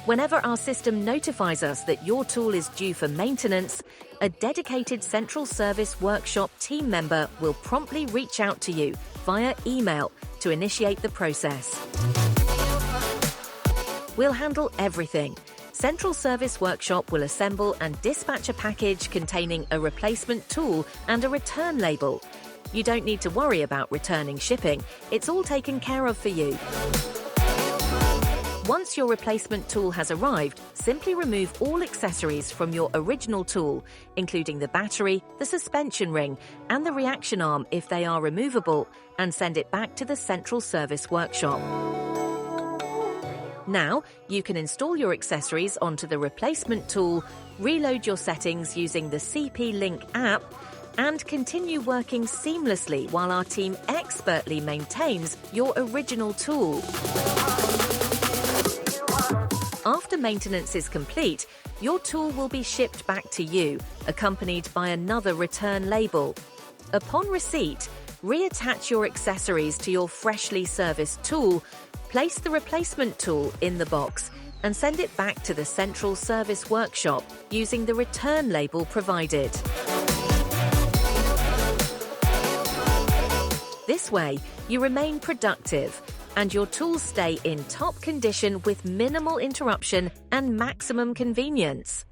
Whenever our system notifies us that your tool is due for maintenance, a dedicated central service workshop team member will promptly reach out to you via email to initiate the process. We'll handle everything. Central Service Workshop will assemble and dispatch a package containing a replacement tool and a return label. You don't need to worry about returning shipping. It's all taken care of for you. Once your replacement tool has arrived, simply remove all accessories from your original tool, including the battery, the suspension ring, and the reaction arm if they are removable, and send it back to the Central Service Workshop. Now, you can install your accessories onto the replacement tool, reload your settings using the CP Link app, and continue working seamlessly while our team expertly maintains your original tool. After maintenance is complete, your tool will be shipped back to you, accompanied by another return label. Upon receipt, reattach your accessories to your freshly serviced tool, place the replacement tool in the box, and send it back to the Central Service Workshop using the return label provided. This way, you remain productive, and your tools stay in top condition with minimal interruption and maximum convenience.